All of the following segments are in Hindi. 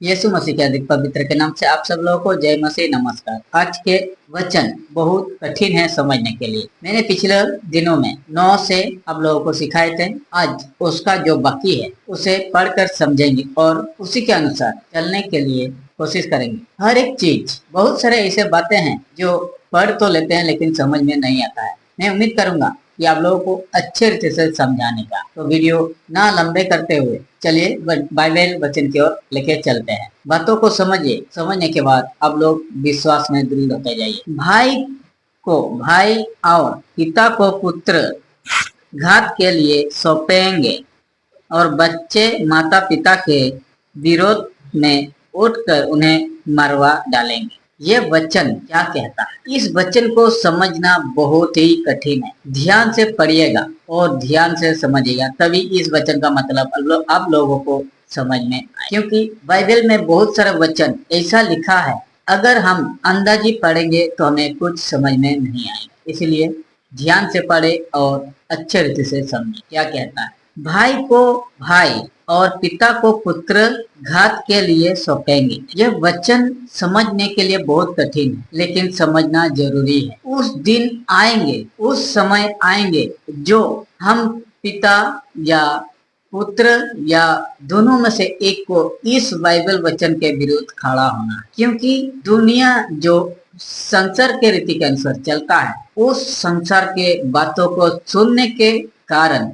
यीशु मसीह के अधिक पवित्र के नाम से आप सब लोगों को जय मसीह नमस्कार। आज के वचन बहुत कठिन है समझने के लिए। मैंने पिछले दिनों में 9 से आप लोगों को सिखाए थे। आज उसका जो बाकी है उसे पढ़कर समझेंगे और उसी के अनुसार चलने के लिए कोशिश करेंगे। हर एक चीज, बहुत सारे ऐसे बातें हैं जो पढ़ तो लेते हैं लेकिन समझ में नहीं आता है। मैं उम्मीद करूंगा कि आप लोगों को अच्छे रीति से समझाने का। तो वीडियो ना लंबे करते हुए चलिए बाइबल वचन की ओर लेके चलते हैं। बातों को समझिए, समझने के बाद आप लोग विश्वास में दृढ़ होते जाइए। भाई को भाई और पिता को पुत्र घात के लिए सौंपेंगे और बच्चे माता पिता के विरोध में उठकर उन्हें मरवा डालेंगे। ये वचन क्या कहता है? इस वचन को समझना बहुत ही कठिन है। ध्यान से पढ़िएगा और ध्यान से समझिएगा, तभी इस वचन का मतलब आप लोगों को समझ में आए। क्योंकि बाइबल में बहुत सारे वचन ऐसा लिखा है, अगर हम अंदाजी पढ़ेंगे तो हमें कुछ समझ में नहीं आएगा। इसलिए ध्यान से पढ़े और अच्छे रीति से समझे क्या कहता है। भाई को भाई और पिता को पुत्र घात के लिए सौंपेंगे। यह वचन समझने के लिए बहुत कठिन है, लेकिन समझना जरूरी है। उस दिन आएंगे, उस समय आएंगे जो हम पिता या पुत्र या दोनों में से एक को इस बाइबल वचन के विरुद्ध खड़ा होना, क्योंकि दुनिया जो संसार के रीति के अनुसार चलता है, उस संसार के बातों को सुनने के कारण,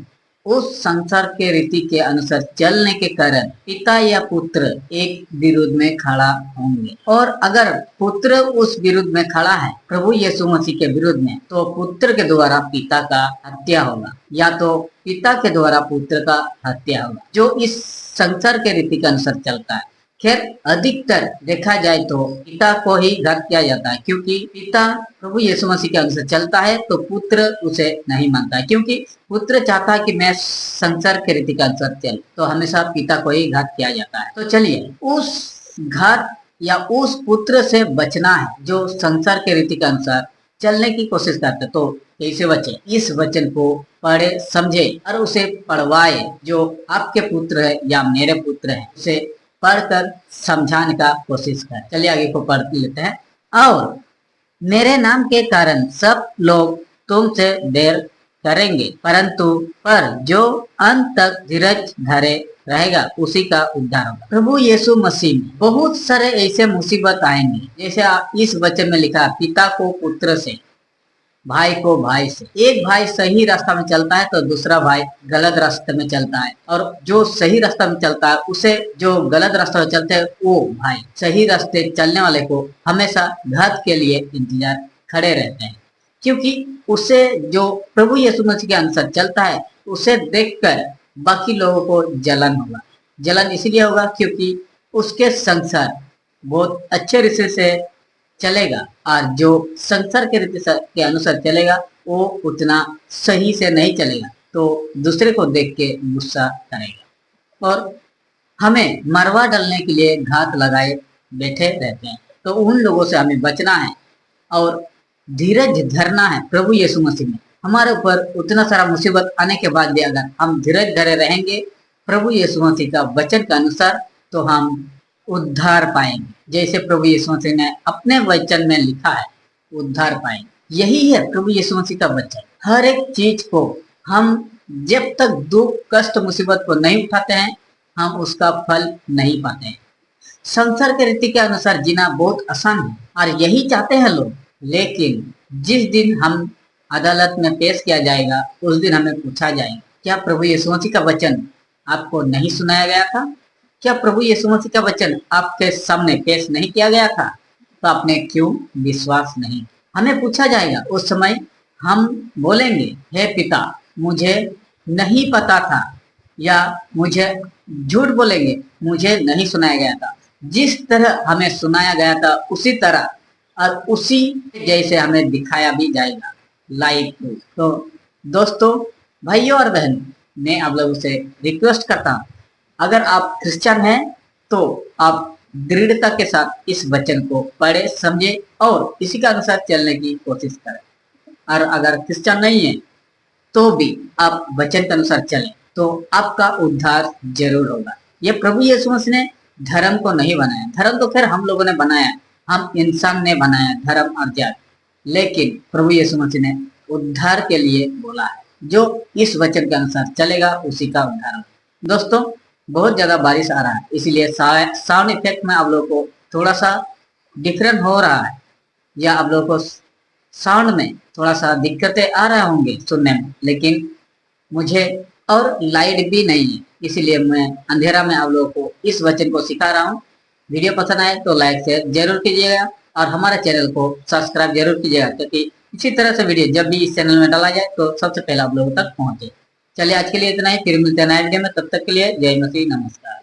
उस संसार के रीति के अनुसार चलने के कारण पिता या पुत्र एक विरुद्ध में खड़ा होंगे। और अगर पुत्र उस विरुद्ध में खड़ा है प्रभु यीशु मसीह के विरुद्ध में, तो पुत्र के द्वारा पिता का हत्या होगा या तो पिता के द्वारा पुत्र का हत्या होगा, जो इस संसार के रीति के अनुसार चलता है। खैर, अधिकतर देखा जाए तो पिता को ही घात किया जाता है, क्योंकि पिता प्रभु यीशु मसीह के अनुसार चलता है तो पुत्र उसे नहीं मानता है। क्योंकि पुत्र चाहता है कि मैं संसार के रीति के अनुसार चल, तो हमेशा पिता को ही घात किया जाता है। तो चलिए, उस घात या उस पुत्र से बचना है जो संसार के रीति के अनुसार चलने की कोशिश करते, तो कैसे बचे? इस वचन को पढ़े, समझे और उसे पढ़वाए। जो आपके पुत्र है या मेरे पुत्र है, उसे पढ़कर समझाने का कोशिश करें। चलिए आगे को पढ़ लेते हैं। और मेरे नाम के कारण सब लोग तुमसे बैर करेंगे, परंतु जो अंत तक धीरज धरे रहेगा उसी का उद्धार होगा। प्रभु यीशु मसीह में बहुत सारे ऐसे मुसीबत आएंगे, जैसे इस वचन में लिखा, पिता को पुत्र से, भाई को भाई से। एक भाई सही रास्ता में चलता है तो दूसरा भाई गलत रास्ते में चलता है, और जो सही रास्ता में चलता है उसे जो गलत रास्ते में चलते हैं वो भाई सही रास्ते चलने वाले को हमेशा घात के लिए इंतजार खड़े रहते हैं। क्योंकि उसे जो प्रभु यीशु मसीह के अनुसार चलता है उसे देखकर बाकी लोगों को जलन होगा। जलन इसलिए होगा क्योंकि उसके संसार बहुत अच्छे रीति से चलेगा, और जो संसार के रीति के अनुसार चलेगा वो उतना सही से नहीं चलेगा, तो दूसरे को देख के गुस्सा करेगा और हमें मरवा डालने के लिए घात लगाए बैठे रहते हैं। तो उन लोगों से हमें बचना है और धीरज धरना है। प्रभु यीशु मसीह में हमारे ऊपर उतना सारा मुसीबत आने के बाद भी अगर हम धीरज धरे रहेंगे प्रभु यीशु मसीह का वचन के अनुसार, तो हम उद्धार पाएंगे। जैसे प्रभु यीशु मसीह ने अपने वचन में लिखा है, उद्धार पाएंगे। यही है प्रभु यीशु मसीह का वचन। हर एक चीज को हम जब तक दुख कष्ट मुसीबत को नहीं उठाते हैं, हम उसका फल नहीं पाते हैं। संसार के रीति के अनुसार जीना बहुत आसान है और यही चाहते हैं लोग, लेकिन जिस दिन हम अदालत में पेश किया जाएगा उस दिन हमें पूछा जाएगा, क्या प्रभु यीशु मसीह का वचन आपको नहीं सुनाया गया था? क्या प्रभु यीशु मसीह का वचन आपके सामने पेश नहीं किया गया था? तो आपने क्यों विश्वास नहीं? हमें पूछा जाएगा। उस समय हम बोलेंगे, हे पिता, मुझे नहीं पता था, या मुझे झूठ बोलेंगे, मुझे नहीं सुनाया गया था। जिस तरह हमें सुनाया गया था उसी तरह और उसी जैसे हमें दिखाया भी जाएगा, लाइव प्रूफ। तो दोस्तों, भाइयों और बहनों, मैं आप लोगों से रिक्वेस्ट करता हूँ, अगर आप क्रिश्चियन हैं तो आप दृढ़ता के साथ इस वचन को पढ़े, समझे और इसी के अनुसार चलने की कोशिश करें। और अगर क्रिश्चियन नहीं है तो भी आप वचन के अनुसार चलें, तो आपका उद्धार जरूर होगा। ये प्रभु यीशु मसीह ने धर्म को नहीं बनाया। धर्म तो खैर हम लोगों ने बनाया, हम इंसान ने बनाया धर्म और जाति। लेकिन प्रभु यीशु मसीह ने उद्धार के लिए बोला है, जो इस वचन के अनुसार चलेगा उसी का उद्धार होगा। दोस्तों, बहुत ज्यादा बारिश आ रहा है, इसीलिए साउंड इफेक्ट में आप लोगों को थोड़ा सा डिफरेंट हो रहा है, या आप लोगों को साउंड में थोड़ा सा दिक्कतें आ रहे होंगे सुनने में। लेकिन मुझे और लाइट भी नहीं है, इसीलिए मैं अंधेरा में आप लोगों को इस वचन को सिखा रहा हूँ। वीडियो पसंद आए तो लाइक शेयर जरूर कीजिएगा और हमारे चैनल को सब्सक्राइब जरूर कीजिएगा, क्योंकि इसी तरह से वीडियो जब भी इस चैनल में डाला जाए तो सबसे पहले आप लोगों तक पहुंचे। चलिए आज के लिए इतना ही, फिर मिलते हैं नए वीडियो में। तब तक के लिए जय मसीह, नमस्कार।